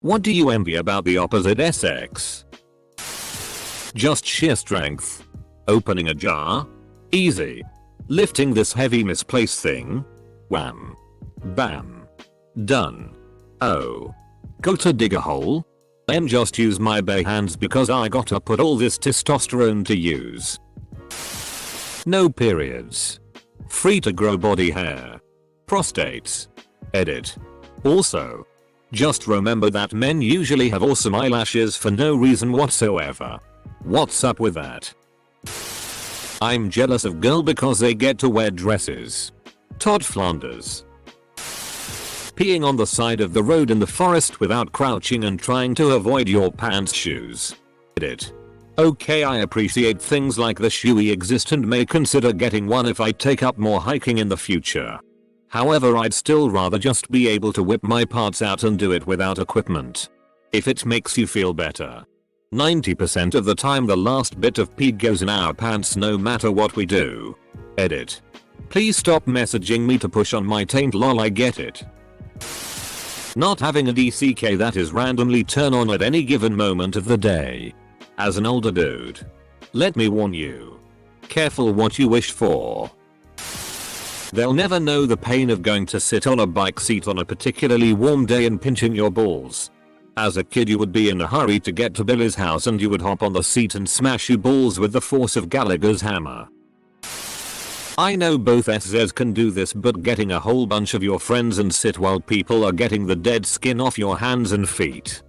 What do you envy about the opposite sex? Just sheer strength. Opening a jar? Easy. Lifting this heavy misplaced thing? Wham. Bam. Done. Oh. Gotta dig a hole? Just use my bare hands because I gotta put all this testosterone to use. No periods. Free to grow body hair. Prostates. Edit. Also, just remember that men usually have awesome eyelashes for no reason whatsoever. What's up with that? I'm jealous of girl because they get to wear dresses. Todd Flanders. Peeing on the side of the road in the forest without crouching and trying to avoid your pants shoes. Edit. Okay, I appreciate things like the shoey exist and may consider getting one if I take up more hiking in the future. However, I'd still rather just be able to whip my parts out and do it without equipment. If it makes you feel better. 90% of the time the last bit of pee goes in our pants no matter what we do. Edit. Please stop messaging me to push on my taint, lol, I get it. Not having a DCK that is randomly turn on at any given moment of the day. As an older dude, let me warn you. Careful what you wish for. They'll never know the pain of going to sit on a bike seat on a particularly warm day and pinching your balls. As a kid you would be in a hurry to get to Billy's house and you would hop on the seat and smash your balls with the force of Gallagher's hammer. I know both SZs can do this, but getting a whole bunch of your friends and sit while people are getting the dead skin off your hands and feet.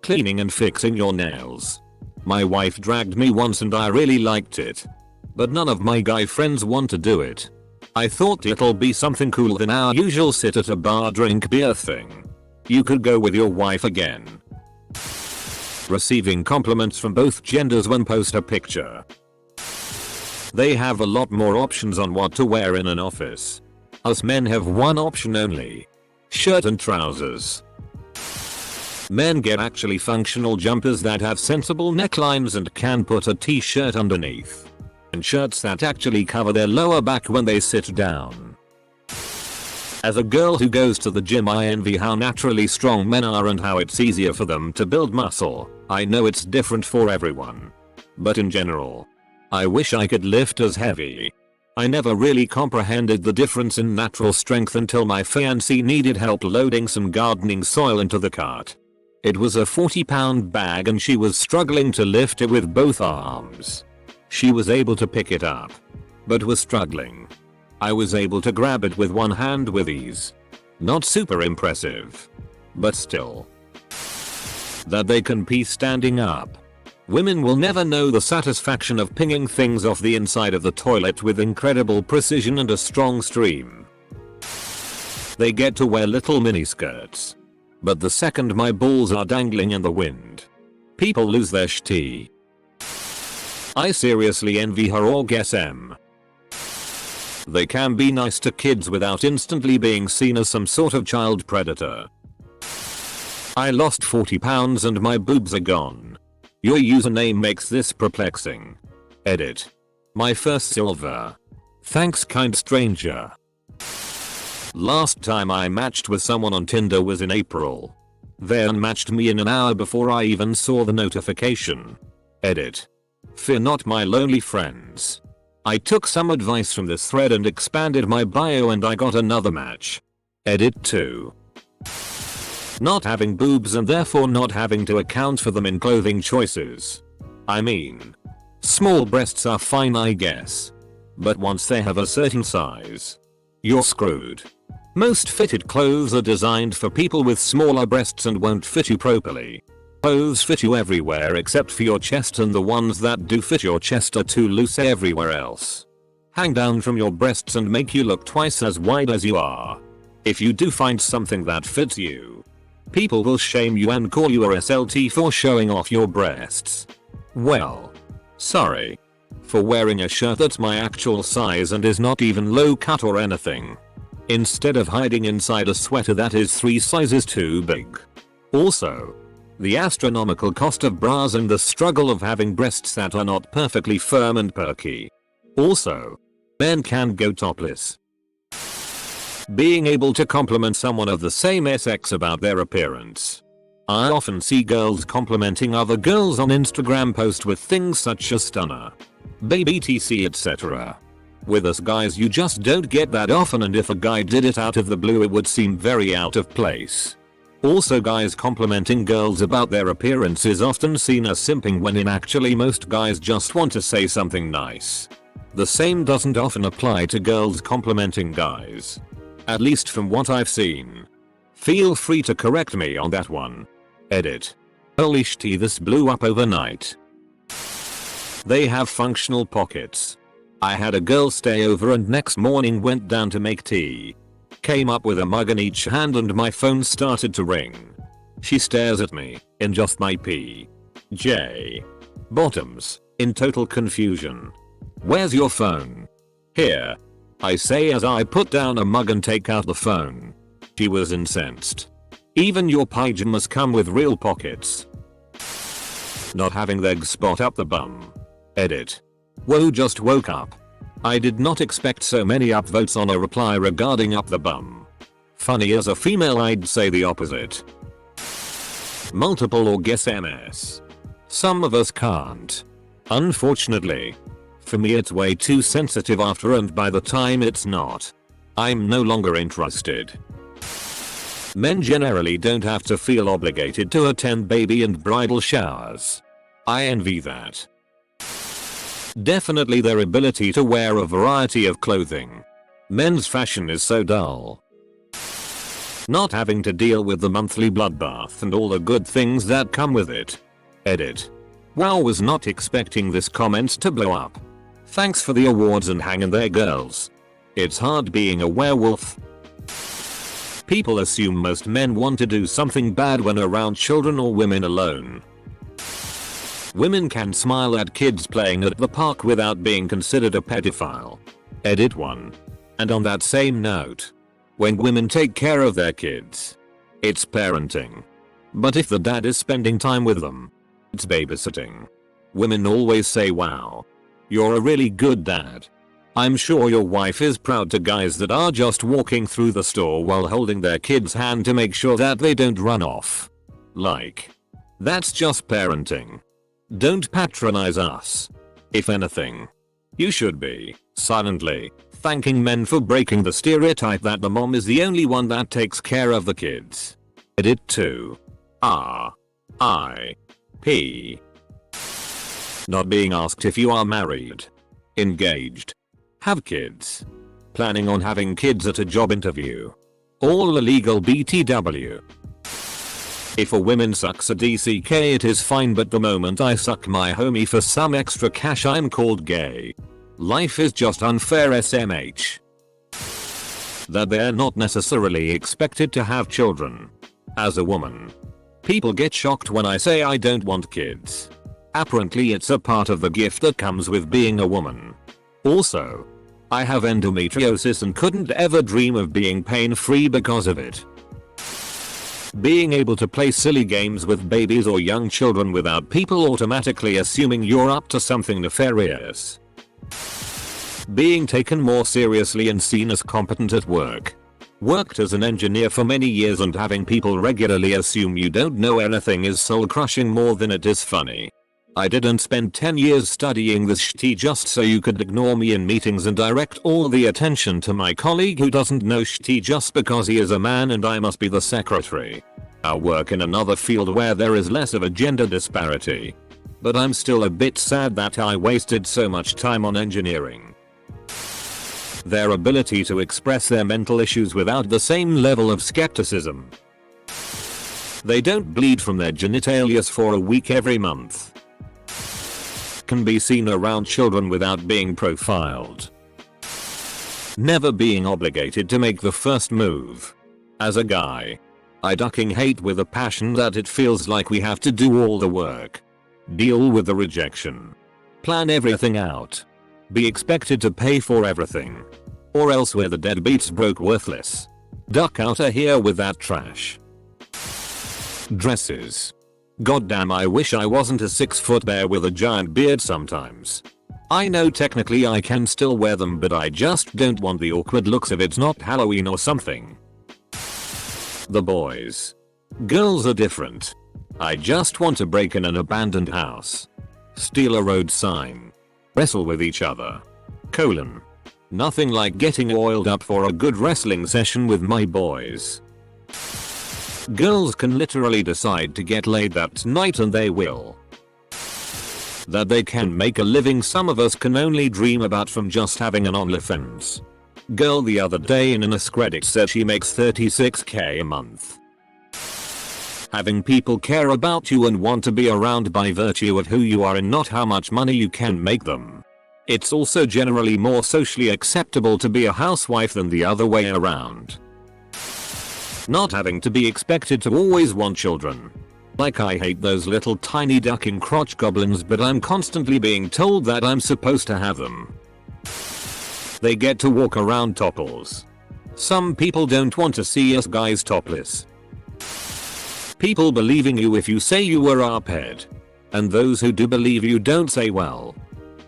Cleaning and fixing your nails. My wife dragged me once and I really liked it. But none of my guy friends want to do it. I thought it'll be something cooler than our usual sit at a bar drink beer thing. You could go with your wife again. Receiving compliments from both genders when post a picture. They have a lot more options on what to wear in an office. Us men have one option only. Shirt and trousers. Men get actually functional jumpers that have sensible necklines and can put a t-shirt underneath. And shirts that actually cover their lower back when they sit down. As a girl who goes to the gym, I envy how naturally strong men are and how it's easier for them to build muscle. I know it's different for everyone. But in general, I wish I could lift as heavy. I never really comprehended the difference in natural strength until my fiancée needed help loading some gardening soil into the cart. It was a 40-pound bag and she was struggling to lift it with both arms. She was able to pick it up, but was struggling. I was able to grab it with one hand with ease. Not super impressive, but still. That they can pee standing up. Women will never know the satisfaction of pinging things off the inside of the toilet with incredible precision and a strong stream. They get to wear little miniskirts. But the second my balls are dangling in the wind, people lose their shit. I seriously envy her orgasm. They can be nice to kids without instantly being seen as some sort of child predator. I lost 40 pounds and my boobs are gone. Your username makes this perplexing. Edit. My first silver. Thanks, kind stranger. Last time I matched with someone on Tinder was in April. They unmatched me in an hour before I even saw the notification. Edit. Fear not, my lonely friends. I took some advice from this thread and expanded my bio and I got another match. Edit 2. Not having boobs and therefore not having to account for them in clothing choices. I mean, small breasts are fine, I guess. But once they have a certain size, you're screwed. Most fitted clothes are designed for people with smaller breasts and won't fit you properly. Clothes fit you everywhere except for your chest, and the ones that do fit your chest are too loose everywhere else. Hang down from your breasts and make you look twice as wide as you are. If you do find something that fits you, people will shame you and call you a SLT for showing off your breasts. Well, sorry. For wearing a shirt that's my actual size and is not even low cut or anything. Instead of hiding inside a sweater that is 3 sizes too big. Also, the astronomical cost of bras and the struggle of having breasts that are not perfectly firm and perky. Also, men can go topless. Being able to compliment someone of the same sex about their appearance. I often see girls complimenting other girls on Instagram posts with things such as stunner, baby etc etc. With us guys you just don't get that often, and if a guy did it out of the blue it would seem very out of place. Also, guys complimenting girls about their appearance is often seen as simping when in actually most guys just want to say something nice. The same doesn't often apply to girls complimenting guys. At least from what I've seen. Feel free to correct me on that one. Edit. Holy shit, this blew up overnight. They have functional pockets. I had a girl stay over and next morning went down to make tea. Came up with a mug in each hand and my phone started to ring. She stares at me, in just my J. Bottoms, in total confusion. Where's your phone? Here. I say as I put down a mug and take out the phone. She was incensed. Even your pyjamas come with real pockets. Not having legs spot up the bum. Edit. Whoa, just woke up. I did not expect so many upvotes on a reply regarding up the bum. Funny, as a female I'd say the opposite. Multiple or guess MS. Some of us can't. Unfortunately. For me it's way too sensitive after, and by the time it's not, I'm no longer interested. Men generally don't have to feel obligated to attend baby and bridal showers. I envy that. Definitely their ability to wear a variety of clothing. Men's fashion is so dull. Not having to deal with the monthly bloodbath and all the good things that come with it. Edit. Wow, was not expecting this comment to blow up. Thanks for the awards and hang in there girls. It's hard being a werewolf. People assume most men want to do something bad when around children or women alone. Women can smile at kids playing at the park without being considered a pedophile. Edit 1. And on that same note, when women take care of their kids, it's parenting. But if the dad is spending time with them, it's babysitting. Women always say, wow, you're a really good dad. I'm sure your wife is proud to guys that are just walking through the store while holding their kid's hand to make sure that they don't run off. Like, that's just parenting. Don't patronize us. If anything, you should be, silently, thanking men for breaking the stereotype that the mom is the only one that takes care of the kids. Edit 2. R.I.P. Not being asked if you are married, engaged, have kids, planning on having kids at a job interview. All illegal BTW. If a woman sucks a DCK it is fine, but the moment I suck my homie for some extra cash I'm called gay. Life is just unfair SMH. That they're not necessarily expected to have children. As a woman, people get shocked when I say I don't want kids. Apparently it's a part of the gift that comes with being a woman. Also, I have endometriosis and couldn't ever dream of being pain-free because of it. Being able to play silly games with babies or young children without people automatically assuming you're up to something nefarious. Being taken more seriously and seen as competent at work. Worked as an engineer for many years and having people regularly assume you don't know anything is soul crushing more than it is funny. I didn't spend 10 years studying this shit just so you could ignore me in meetings and direct all the attention to my colleague who doesn't know shit just because he is a man and I must be the secretary. I work in another field where there is less of a gender disparity. But I'm still a bit sad that I wasted so much time on engineering. Their ability to express their mental issues without the same level of skepticism. They don't bleed from their genitalias for a week every month. Can be seen around children without being profiled. Never being obligated to make the first move. As a guy, I fucking hate with a passion that it feels like we have to do all the work. Deal with the rejection. Plan everything out. Be expected to pay for everything. Or else we're the deadbeats broke worthless. Duck out of here with that trash. Dresses. Goddamn, I wish I wasn't a 6-foot bear with a giant beard sometimes. I know technically I can still wear them, but I just don't want the awkward looks if it's not Halloween or something. The boys. Girls are different. I just want to break in an abandoned house. Steal a road sign. Wrestle with each other. Nothing like getting oiled up for a good wrestling session with my boys. Girls can literally decide to get laid that night and they will. That they can make a living some of us can only dream about from just having an OnlyFans. Girl the other day in an credit said she makes 36k a month. Having people care about you and want to be around by virtue of who you are and not how much money you can make them. It's also generally more socially acceptable to be a housewife than the other way around. Not having to be expected to always want children. Like I hate those little tiny ducking crotch goblins, but I'm constantly being told that I'm supposed to have them. They get to walk around topless. Some people don't want to see us guys topless. People believing you if you say you were arped. And those who do believe you don't say, well,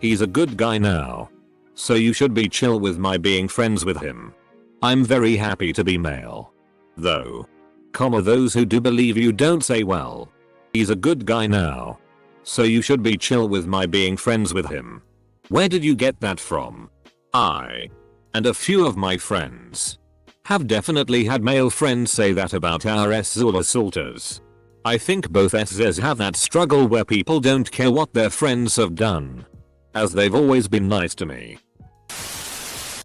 he's a good guy now, so you should be chill with my being friends with him. I'm very happy to be male. Though. Those who do believe you don't say, well, he's a good guy now, so you should be chill with my being friends with him. Where did you get that from? I and a few of my friends have definitely had male friends say that about our SZL assaulters. I think both SZs have that struggle where people don't care what their friends have done, as they've always been nice to me.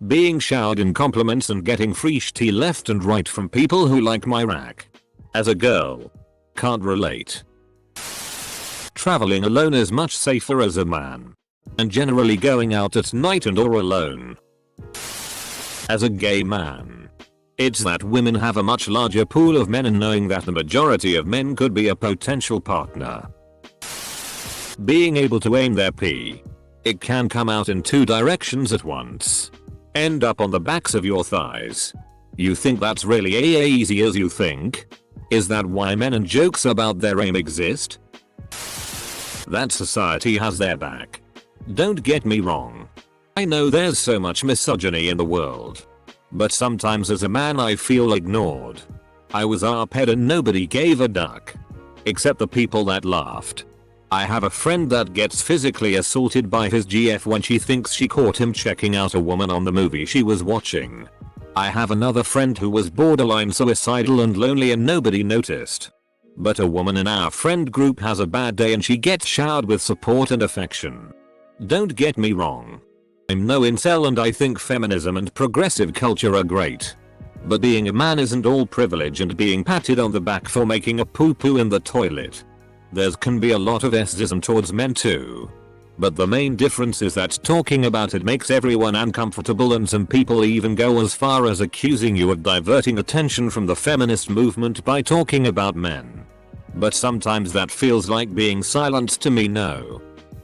Being showered in compliments and getting free tea left and right from people who like my rack. As a girl. Can't relate. Traveling alone is much safer as a man. And generally going out at night and or alone. As a gay man. It's that women have a much larger pool of men and knowing that the majority of men could be a potential partner. Being able to aim their pee. It can come out in two directions at once. End up on the backs of your thighs. You think that's really as easy as you think? Is that why men and jokes about their aim exist? That society has their back. Don't get me wrong. I know there's so much misogyny in the world. But sometimes as a man I feel ignored. I was arped and nobody gave a duck. Except the people that laughed. I have a friend that gets physically assaulted by his GF when she thinks she caught him checking out a woman on the movie she was watching. I have another friend who was borderline suicidal and lonely and nobody noticed. But a woman in our friend group has a bad day and she gets showered with support and affection. Don't get me wrong. I'm no incel and I think feminism and progressive culture are great. But being a man isn't all privilege and being patted on the back for making a poo-poo in the toilet. There can be a lot of sexism towards men too. But the main difference is that talking about it makes everyone uncomfortable and some people even go as far as accusing you of diverting attention from the feminist movement by talking about men. But sometimes that feels like being silenced to me. No.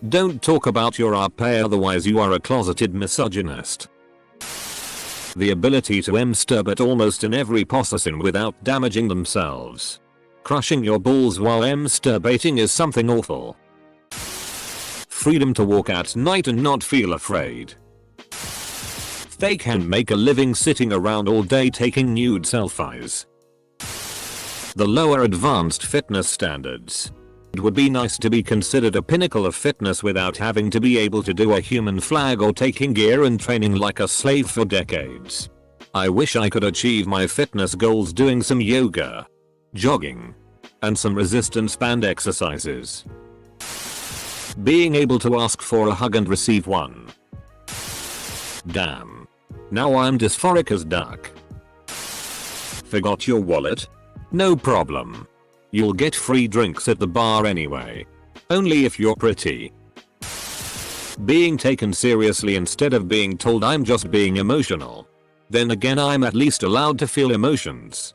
Don't talk about your RP, otherwise you are a closeted misogynist. The ability to masturbate almost in every position without damaging themselves. Crushing your balls while masturbating is something awful. Freedom to walk at night and not feel afraid. They can make a living sitting around all day taking nude selfies. The lower advanced fitness standards. It would be nice to be considered a pinnacle of fitness without having to be able to do a human flag or taking gear and training like a slave for decades. I wish I could achieve my fitness goals doing some yoga, jogging, and some resistance band exercises. Being able to ask for a hug and receive one. Damn. Now I'm dysphoric as duck. Forgot your wallet? No problem. You'll get free drinks at the bar anyway. Only if you're pretty. Being taken seriously instead of being told I'm just being emotional. Then again, I'm at least allowed to feel emotions.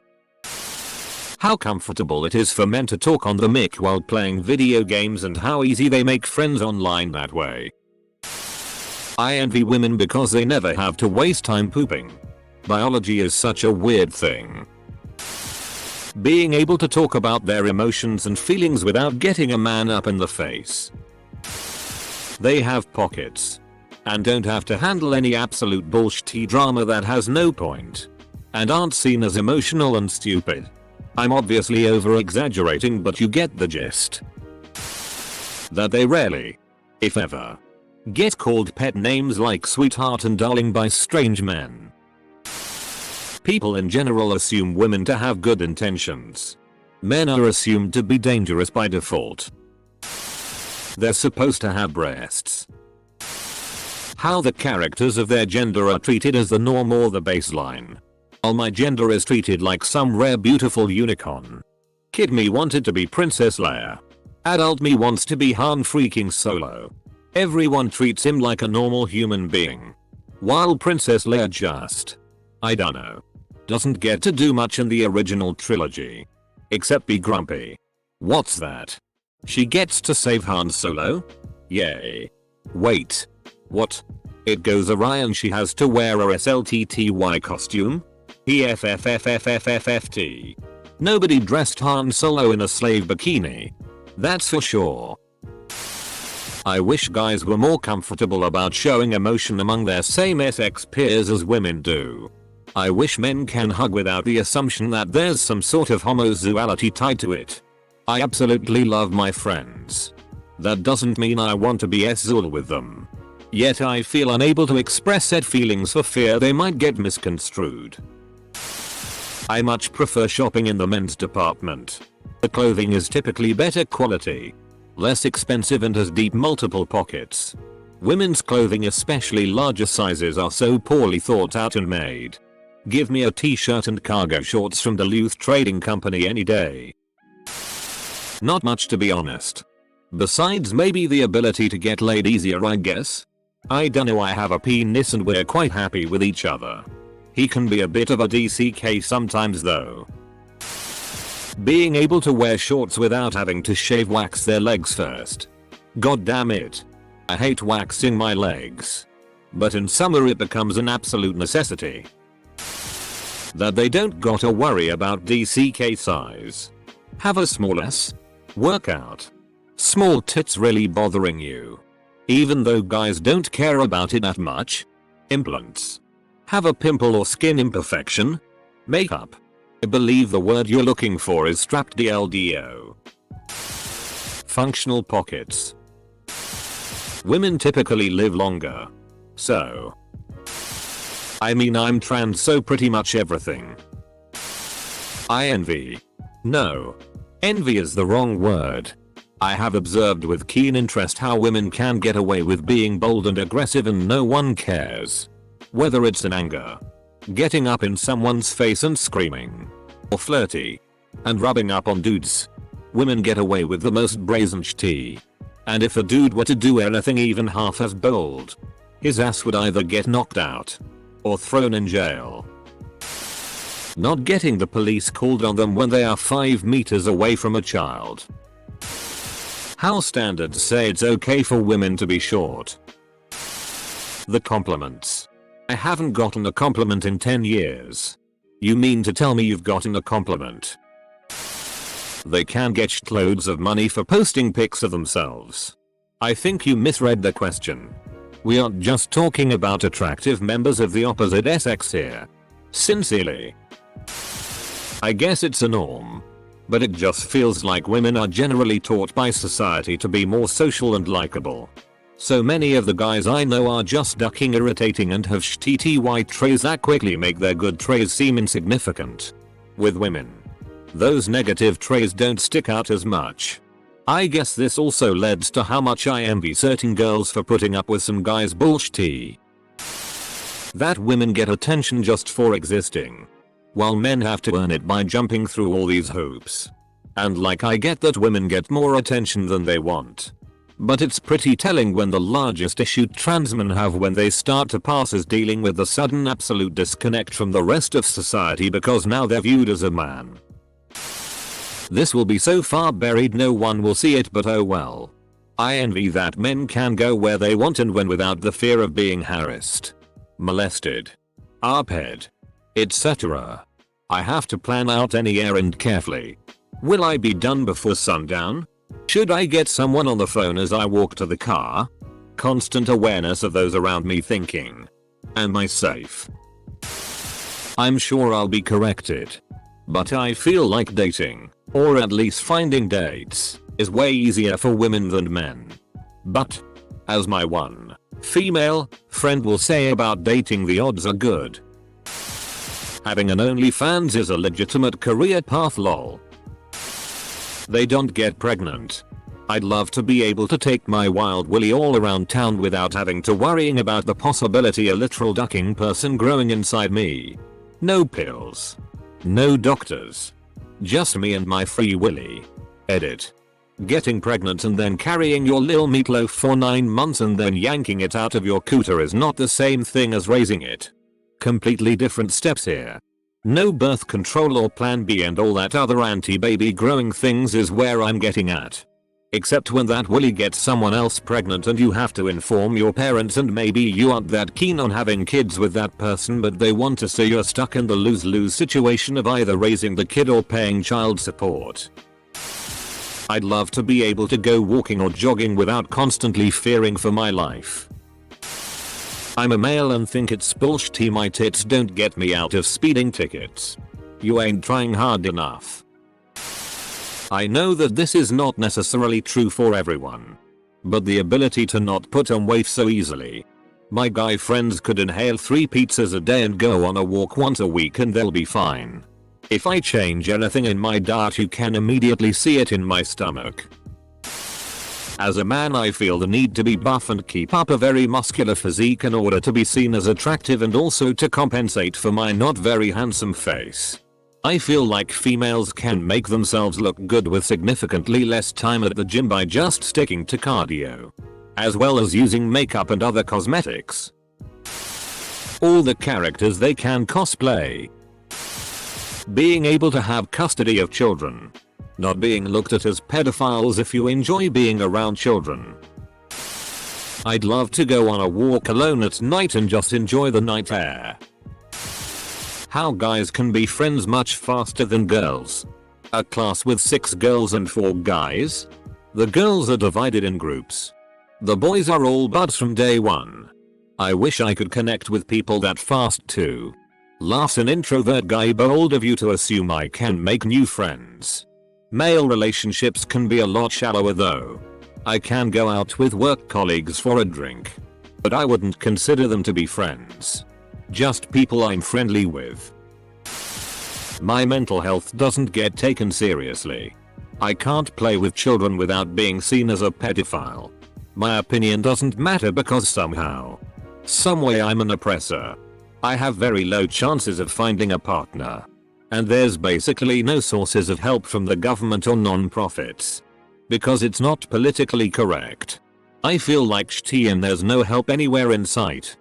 How comfortable it is for men to talk on the mic while playing video games and how easy they make friends online that way. I envy women because they never have to waste time pooping. Biology is such a weird thing. Being able to talk about their emotions and feelings without getting a man up in the face. They have pockets. And don't have to handle any absolute bullshit drama that has no point. And aren't seen as emotional and stupid. I'm obviously over exaggerating, but you get the gist. That they rarely, if ever, get called pet names like sweetheart and darling by strange men. People in general assume women to have good intentions. Men are assumed to be dangerous by default. They're supposed to have breasts. How the characters of their gender are treated as the norm or the baseline. While my gender is treated like some rare beautiful unicorn. Kid me wanted to be Princess Leia. Adult me wants to be Han freaking Solo. Everyone treats him like a normal human being. While Princess Leia just, I dunno, doesn't get to do much in the original trilogy. Except be grumpy. What's that? She gets to save Han Solo? Yay. Wait. What? It goes awry and she has to wear a SLTTY costume? EFFFFFFFT. Nobody dressed Han Solo in a slave bikini. That's for sure. I wish guys were more comfortable about showing emotion among their same-sex peers as women do. I wish men can hug without the assumption that there's some sort of homosexuality tied to it. I absolutely love my friends. That doesn't mean I want to be SZUL with them. Yet I feel unable to express said feelings for fear they might get misconstrued. I much prefer shopping in the men's department. The clothing is typically better quality, less expensive and has deep multiple pockets. Women's clothing, especially larger sizes, are so poorly thought out and made. Give me a t-shirt and cargo shorts from Duluth Trading Company any day. Not much, to be honest. Besides maybe the ability to get laid easier, I guess. I dunno, I have a penis and we're quite happy with each other. He can be a bit of a DCK sometimes though. Being able to wear shorts without having to shave wax their legs first. God damn it. I hate waxing my legs. But in summer it becomes an absolute necessity. That they don't gotta worry about DCK size. Have a small ass? Workout. Small tits really bothering you? Even though guys don't care about it that much? Implants. Have a pimple or skin imperfection? Makeup. I believe the word you're looking for is strapped DLDO. Functional pockets. Women typically live longer. So. I mean, I'm trans, so pretty much everything. I envy. No. Envy is the wrong word. I have observed with keen interest how women can get away with being bold and aggressive and no one cares. Whether it's in anger, getting up in someone's face and screaming, or flirty and rubbing up on dudes. Women get away with the most brazen shit. And if a dude were to do anything even half as bold, his ass would either get knocked out or thrown in jail. Not getting the police called on them when they are 5 meters away from a child. How standards say it's okay for women to be short. The compliments. I haven't gotten a compliment in 10 years. You mean to tell me you've gotten a compliment? They can get shitloads of money for posting pics of themselves. I think you misread the question. We aren't just talking about attractive members of the opposite sex here. Sincerely. I guess it's a norm. But it just feels like women are generally taught by society to be more social and likable. So many of the guys I know are just ducking irritating and have shitty traits that quickly make their good traits seem insignificant. With women, those negative traits don't stick out as much. I guess this also leads to how much I envy certain girls for putting up with some guys' bullshit. That women get attention just for existing, while men have to earn it by jumping through all these hoops. And like, I get that women get more attention than they want. But it's pretty telling when the largest issue trans men have when they start to pass is dealing with the sudden absolute disconnect from the rest of society because now they're viewed as a man. This will be so far buried no one will see it, but oh well. I envy that men can go where they want and when without the fear of being harassed, molested, arped, etc. I have to plan out any errand carefully. Will I be done before sundown? Should I get someone on the phone as I walk to the car? Constant awareness of those around me thinking, am I safe? I'm sure I'll be corrected. But I feel like dating, or at least finding dates, is way easier for women than men. But, as my one female friend will say about dating, the odds are good. Having an OnlyFans is a legitimate career path, lol. They don't get pregnant. I'd love to be able to take my wild willy all around town without having to worrying about the possibility a literal ducking person growing inside me. No pills. No doctors. Just me and my free willy. Edit. Getting pregnant and then carrying your lil meatloaf for 9 months and then yanking it out of your cooter is not the same thing as raising it. Completely different steps here. No birth control or plan B and all that other anti-baby growing things is where I'm getting at. Except when that willy gets someone else pregnant and you have to inform your parents, and maybe you aren't that keen on having kids with that person but they want to, so you're stuck in the lose-lose situation of either raising the kid or paying child support. I'd love to be able to go walking or jogging without constantly fearing for my life. I'm a male and think it's bullshit my tits don't get me out of speeding tickets. You ain't trying hard enough. I know that this is not necessarily true for everyone. But the ability to not put on weight so easily. My guy friends could inhale 3 pizzas a day and go on a walk once a week and they'll be fine. If I change anything in my diet you can immediately see it in my stomach. As a man I feel the need to be buff and keep up a very muscular physique in order to be seen as attractive and also to compensate for my not very handsome face. I feel like females can make themselves look good with significantly less time at the gym by just sticking to cardio. As well as using makeup and other cosmetics. All the characters they can cosplay. Being able to have custody of children. Not being looked at as pedophiles if you enjoy being around children. I'd love to go on a walk alone at night and just enjoy the night air. How guys can be friends much faster than girls. A class with 6 girls and 4 guys? The girls are divided in groups. The boys are all buds from day one. I wish I could connect with people that fast too. Laughs, an introvert guy. Bold of you to assume I can make new friends. Male relationships can be a lot shallower though. I can go out with work colleagues for a drink. But I wouldn't consider them to be friends. Just people I'm friendly with. My mental health doesn't get taken seriously. I can't play with children without being seen as a pedophile. My opinion doesn't matter because somehow, someway I'm an oppressor. I have very low chances of finding a partner. And there's basically no sources of help from the government or non-profits. Because it's not politically correct. I feel like shitty and there's no help anywhere in sight.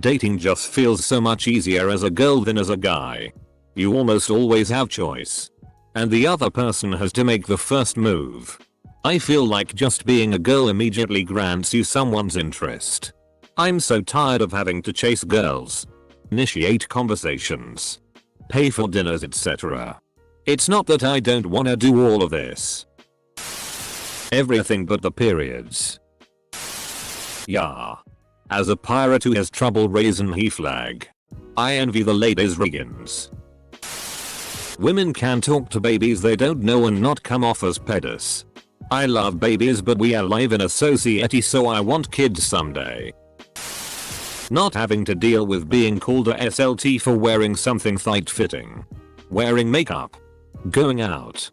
Dating just feels so much easier as a girl than as a guy. You almost always have choice. And the other person has to make the first move. I feel like just being a girl immediately grants you someone's interest. I'm so tired of having to chase girls. Initiate conversations. Pay for dinners, etc. It's not that I don't wanna do all of this. Everything but the periods. Yeah. As a pirate who has trouble raising he flag. I envy the ladies Riggins. Women can talk to babies they don't know and not come off as pedos. I love babies but we are live in a society so I want kids someday. Not having to deal with being called a SLT for wearing something tight-fitting. Wearing makeup. Going out.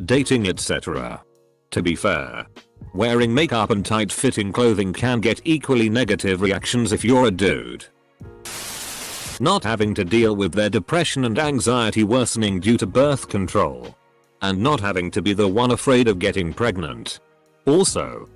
Dating, etc. To be fair, wearing makeup and tight-fitting clothing can get equally negative reactions if you're a dude. Not having to deal with their depression and anxiety worsening due to birth control. And not having to be the one afraid of getting pregnant. Also,